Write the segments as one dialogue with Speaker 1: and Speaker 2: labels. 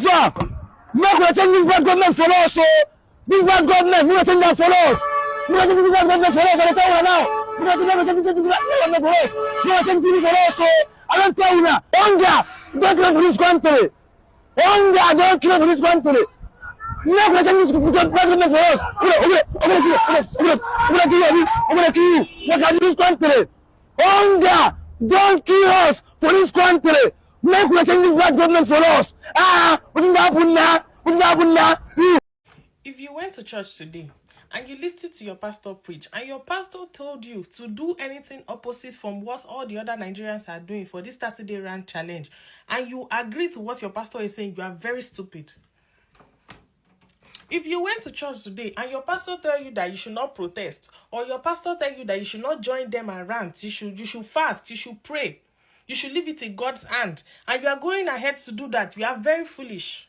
Speaker 1: Alpha, make we change this bad government for us. So this bad government, we will change that for us. We will change this bad government for us. I tell you now. We will change this bad government for us. We will change this for us. So I don't tell you now. Hunger, don't kill for this country. Hunger, don't kill for this country. Make we change this bad government for us. I'm gonna kill you. Look at this country. Hunger, don't kill us for this country. Make we change this bad government for us. What is happening now? What is happening now?
Speaker 2: If you went to church today and you listened to your pastor preach and your pastor told you to do anything opposite from what all the other Nigerians are doing for this 30-day rant challenge, and you agree to what your pastor is saying, you are very stupid. If you went to church today and your pastor tell you that you should not protest, or your pastor tell you that you should not join them and rant, you should fast, you should pray, you should leave it in God's hand, and you are going ahead to do that, you are very foolish.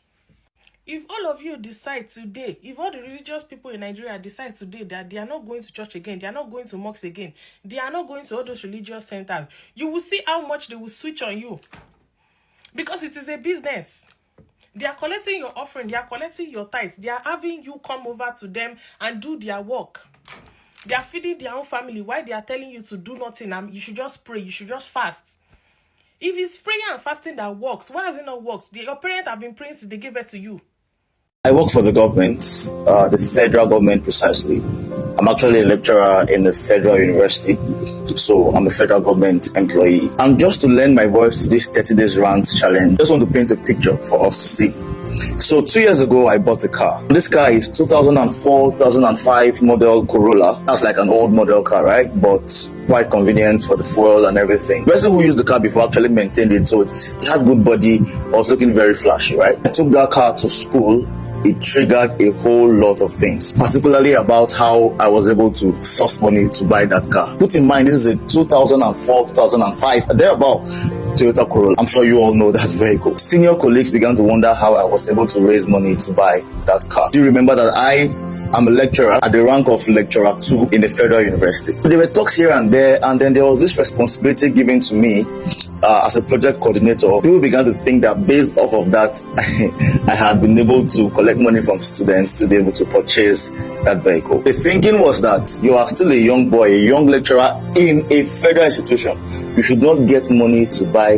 Speaker 2: If all of you decide today, if all the religious people in Nigeria decide today that they are not going to church again, they are not going to mosques again, they are not going to all those religious centers, you will see how much they will switch on you. Because it is a business. They are collecting your offering, they are collecting your tithes, they are having you come over to them and do their work. They are feeding their own family while they are telling you to do nothing and you should just pray, you should just fast. If it's prayer and fasting that works, why has it not worked? Your parents have been praying since they gave birth to you.
Speaker 3: I work for the government, the federal government precisely. I'm actually a lecturer in the federal university, so I'm a federal government employee. And just to lend my voice to this 30 days rant challenge, I just want to paint a picture for us to see. So 2 years ago, I bought a car. This car is 2004, 2005 model Corolla. That's like an old model car, right? But quite convenient for the fuel and everything. The person who used the car before actually maintained it, so it had good body, was looking very flashy, right? I took that car to school. It triggered a whole lot of things, particularly about how I was able to source money to buy that car. Put in mind, this is a 2004, 2005, thereabout Toyota Corolla. I'm sure you all know that vehicle. Senior colleagues began to wonder how I was able to raise money to buy that car. Do you remember that I'm a lecturer at the rank of lecturer 2 in a federal university? There were talks here and there, and then there was this responsibility given to me as a project coordinator. People began to think that based off of that, I had been able to collect money from students to be able to purchase that vehicle. The thinking was that you are still a young boy, a young lecturer in a federal institution. You should not get money to buy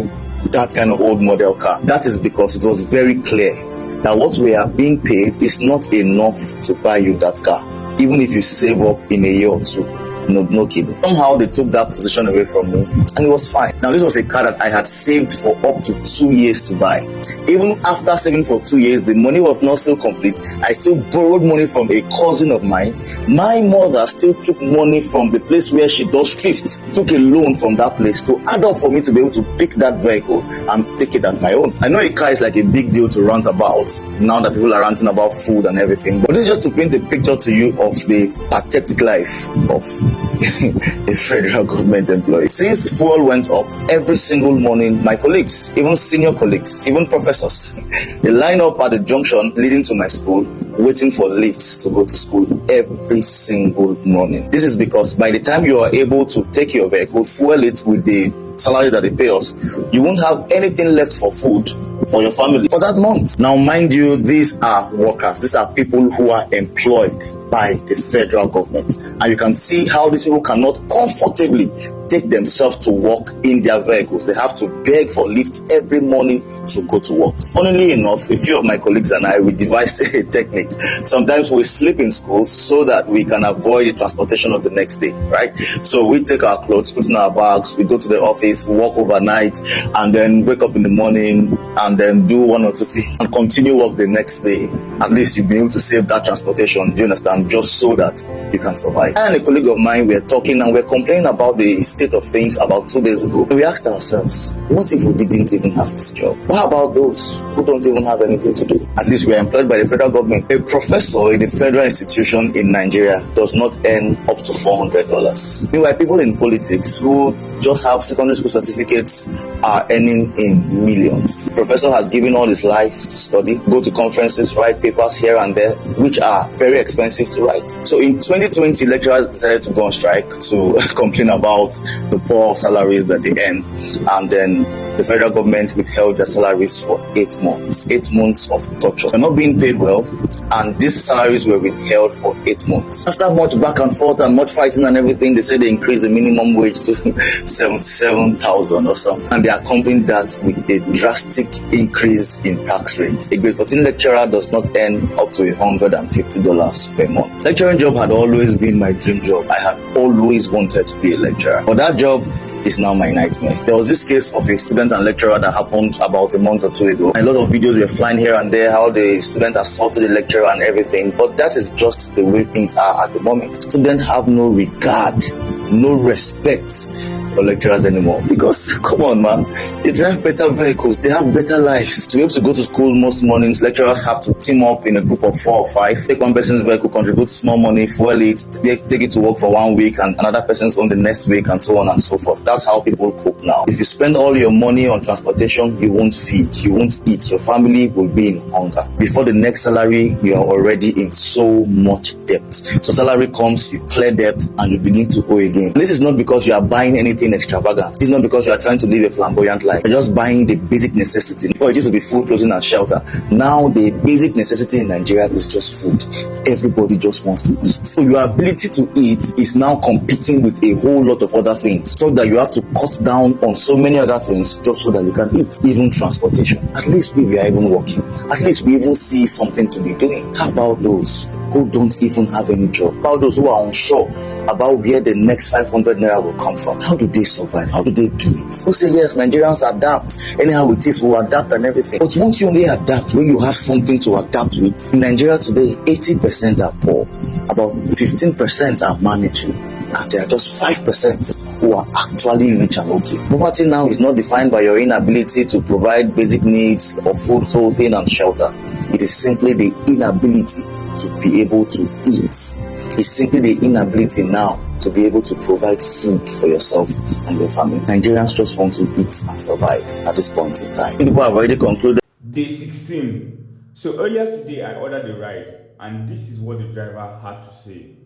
Speaker 3: that kind of old model car. That is because it was very clear that what we are being paid is not enough to buy you that car, even if you save up in a year or two. No kidding. Somehow they took that position away from me, and it was fine. Now, this was a car that I had saved for up to 2 years to buy. Even after saving for 2 years, the money was not still complete. I still borrowed money from a cousin of mine. My mother still took money from the place where she does thrift, took a loan from that place to add up for me to be able to pick that vehicle and take it as my own. I know a car is like a big deal to rant about now that people are ranting about food and everything, but this is just to paint a picture to you of the pathetic life of a federal government employee. Since fuel went up, every single morning, my colleagues, even senior colleagues, even professors, they line up at the junction leading to my school, waiting for lifts to go to school every single morning. This is because by the time you are able to take your vehicle, fuel it with the salary that they pay us, you won't have anything left for food for your family for that month. Now, mind you, these are workers. These are people who are employed by the federal government, and you can see how these people cannot comfortably take themselves to work in their vehicles. They have to beg for lift every morning to go to work. Funnily enough, a few of my colleagues and I, we devised a technique. Sometimes we sleep in school so that we can avoid the transportation of the next day, right? So we take our clothes, put in our bags, we go to the office, work overnight, and then wake up in the morning and then do one or two things and continue work the next day. At least you'll be able to save that transportation, do you understand? Just so that you can survive. I and a colleague of mine were talking and we're complaining about the state of things about 2 days ago. We asked ourselves, what if we didn't even have this job? What about those who don't even have anything to do? At least we are employed by the federal government. A professor in a federal institution in Nigeria does not earn up to $400. Meanwhile, people in politics who just have secondary school certificates are earning in millions. The professor has given all his life to study, go to conferences, write papers here and there, which are very expensive to write. So in 2020, lecturers decided to go on strike to complain about the poor salaries that they earn, and then the federal government withheld their salaries for 8 months. 8 months of torture. They're not being paid well, and these salaries were withheld for 8 months. After much back and forth and much fighting and everything, they said they increased the minimum wage to 77,000 or something, and they accompanied that with a drastic increase in tax rates. A grade 14 lecturer does not earn up to $150 per month. Lecturing job had always been my dream job. I had always wanted to be a lecturer, but that job is now my nightmare. There was this case of a student and lecturer that happened about a month or two ago. A lot of videos were flying here and there, how the student assaulted the lecturer and everything, but that is just the way things are at the moment. Students have no regard, no respect for lecturers anymore, because come on man, they drive better vehicles, they have better lives. To be able to go to school most mornings, lecturers have to team up in a group of 4 or 5, take one person's vehicle, contribute small money, fuel it, take it to work for 1 week and another person's on the next week, and so on and so forth. That's how people cope now. If you spend all your money on transportation, you won't feed, you won't eat, your family will be in hunger. Before the next salary, you are already in so much debt. So salary comes, you clear debt and you begin to owe again. This is not because you are buying anything extravagant. It's not because you are trying to live a flamboyant life. You're just buying the basic necessity. Before it used to be food, clothing and shelter. Now the basic necessity in Nigeria is just food. Everybody just wants to eat. So your ability to eat is now competing with a whole lot of other things, so that you have to cut down on so many other things just so that you can eat. Even transportation. At least we are even working. At least we even see something to be doing. How about those who don't even have any job? How about those who are unsure about where the next 500 naira will come from? How do they survive? How do they do it? Who say yes, Nigerians adapt. Anyhow it is, we'll adapt and everything. But won't you only adapt when you have something to adapt with? In Nigeria today, 80% are poor. About 15% are managing. And there are just 5% who are actually rich and okay. Poverty now is not defined by your inability to provide basic needs of food, clothing and shelter. It is simply the inability to be able to eat. It's simply the inability now to be able to provide food for yourself and your family. Nigerians just want to eat and survive at this point in time. People have already concluded.
Speaker 4: Day 16. So earlier today I ordered a ride, and this is what the driver had to say.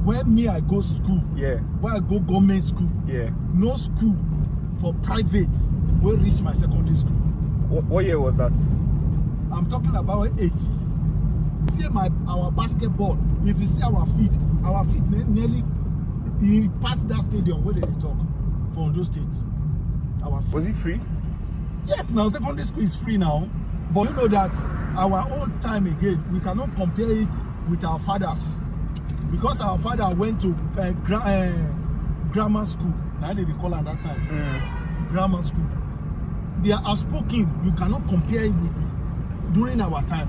Speaker 5: When me I go school, when I go government school, no school for private will reach my secondary school.
Speaker 4: What year was that?
Speaker 5: I'm talking about 80s. See our basketball, if you see our feet nearly past that stadium where they talk for those states. Our feet.
Speaker 4: Was it free?
Speaker 5: Yes, now secondary school is free now. But you know that our own time again, we cannot compare it with our fathers. Because our father went to grammar school. How did they call it at that time? Grammar school. They are outspoken. You cannot compare it with during our time.